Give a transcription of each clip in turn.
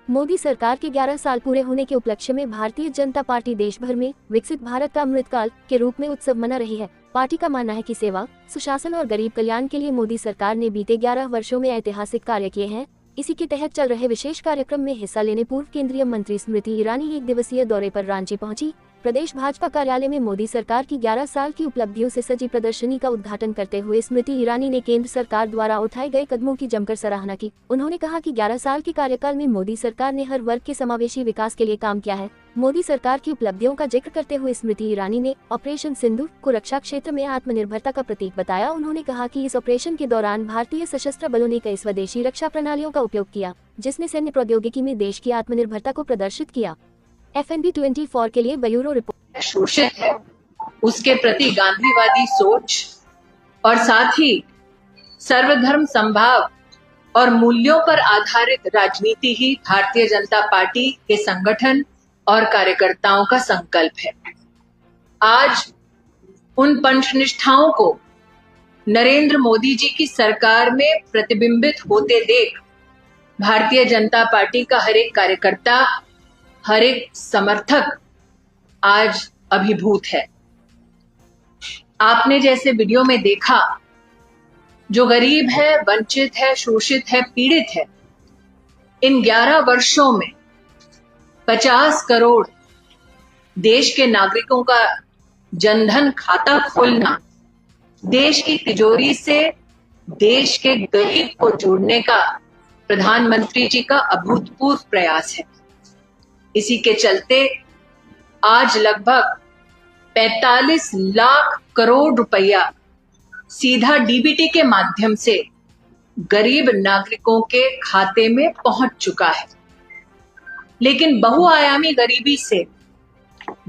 मोदी सरकार के 11 साल पूरे होने के उपलक्ष्य में भारतीय जनता पार्टी देश भर में विकसित भारत का अमृतकाल के रूप में उत्सव मना रही है। पार्टी का मानना है कि सेवा, सुशासन और गरीब कल्याण के लिए मोदी सरकार ने बीते 11 वर्षों में ऐतिहासिक कार्य किए हैं। इसी के तहत चल रहे विशेष कार्यक्रम में हिस्सा लेने पूर्व केंद्रीय मंत्री स्मृति ईरानी 1 दिवसीय दौरे पर रांची पहुंची। प्रदेश भाजपा कार्यालय में मोदी सरकार की 11 साल की उपलब्धियों से सजी प्रदर्शनी का उद्घाटन करते हुए स्मृति ईरानी ने केंद्र सरकार द्वारा उठाए गए कदमों की जमकर सराहना की। उन्होंने कहा कि 11 साल के कार्यकाल में मोदी सरकार ने हर वर्ग के समावेशी विकास के लिए काम किया है। मोदी सरकार की उपलब्धियों का जिक्र करते हुए स्मृति ईरानी ने ऑपरेशन सिंधु को रक्षा क्षेत्र में आत्मनिर्भरता का प्रतीक बताया। उन्होंने कहा कि इस ऑपरेशन के दौरान भारतीय सशस्त्र बलों ने कई स्वदेशी रक्षा प्रणालियों का उपयोग किया, जिसने सैन्य प्रौद्योगिकी में देश की आत्मनिर्भरता को प्रदर्शित किया। FNB 24 के लिए ब्यूरो रिपोर्ट। शोषित है उसके प्रति गांधीवादी सोच और साथ ही सर्वधर्म समभाव और मूल्यों पर आधारित राजनीति ही भारतीय जनता पार्टी के संगठन और कार्यकर्ताओं का संकल्प है। आज उन पंचनिष्ठाओं को नरेंद्र मोदी जी की सरकार में प्रतिबिंबित होते देख भारतीय जनता पार्टी का हर एक कार्यकर्ता, हर एक समर्थक आज अभिभूत है। आपने जैसे वीडियो में देखा, जो गरीब है, वंचित है, शोषित है, पीड़ित है, इन 11 वर्षों में 50 करोड़ देश के नागरिकों का जनधन खाता खोलना, देश की तिजोरी से देश के गरीब को जोड़ने का प्रधानमंत्री जी का अभूतपूर्व प्रयास है। इसी के चलते आज लगभग 45 लाख करोड़ रुपया सीधा डीबीटी के माध्यम से गरीब नागरिकों के खाते में पहुंच चुका है। लेकिन बहुआयामी गरीबी से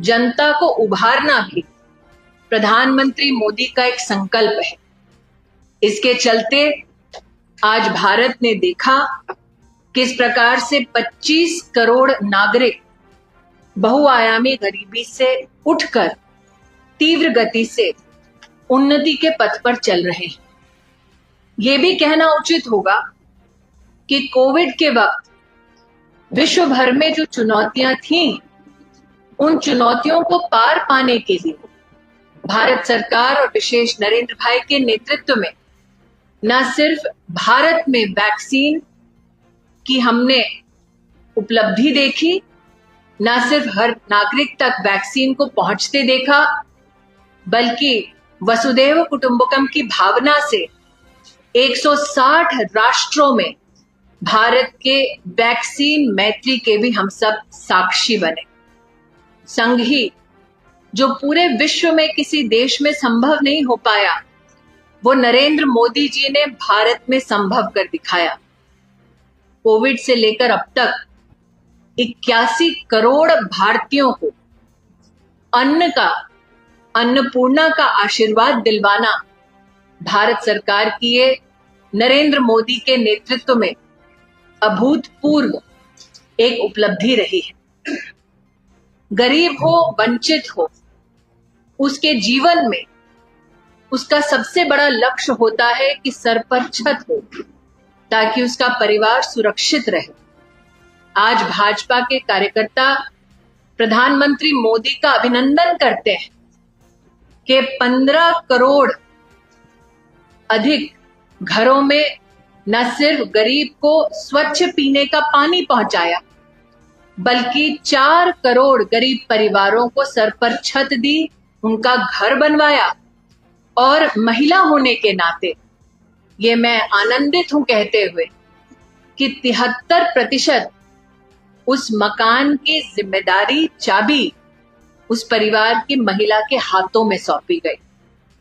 जनता को उभारना भी प्रधानमंत्री मोदी का एक संकल्प है। इसके चलते आज भारत ने देखा किस प्रकार से 25 करोड़ नागरिक बहुआयामी गरीबी से उठकर तीव्र गति से उन्नति के पथ पर चल रहे हैं। ये भी कहना उचित होगा कि कोविड के वक्त विश्व भर में जो चुनौतियां थीं, उन चुनौतियों को पार पाने के लिए भारत सरकार और विशेष नरेंद्र भाई के नेतृत्व में न सिर्फ भारत में वैक्सीन की हमने उपलब्धि देखी, न सिर्फ हर नागरिक तक वैक्सीन को पहुंचते देखा, बल्कि वसुधैव कुटुंबकम की भावना से 160 राष्ट्रों में भारत के वैक्सीन मैत्री के भी हम सब साक्षी बने। संग ही जो पूरे विश्व में किसी देश में संभव नहीं हो पाया, वो नरेंद्र मोदी जी ने भारत में संभव कर दिखाया। कोविड से लेकर अब तक 81 करोड़ भारतीयों को अन्नपूर्णा का आशीर्वाद दिलवाना भारत सरकार की ये नरेंद्र मोदी के नेतृत्व में अभूतपूर्व एक उपलब्धि रही है। गरीब हो, वंचित हो, उसके जीवन में उसका सबसे बड़ा लक्ष्य होता है कि सर पर छत हो, ताकि उसका परिवार सुरक्षित रहे। आज भाजपा के कार्यकर्ता प्रधानमंत्री मोदी का अभिनंदन करते हैं कि 15 करोड़ अधिक घरों में न सिर्फ गरीब को स्वच्छ पीने का पानी पहुंचाया, बल्कि 4 करोड़ गरीब परिवारों को सर पर छत दी, उनका घर बनवाया। और महिला होने के नाते ये मैं आनंदित हूं कहते हुए कि 73% उस मकान की जिम्मेदारी, चाबी उस परिवार की महिला के हाथों में सौंपी गई।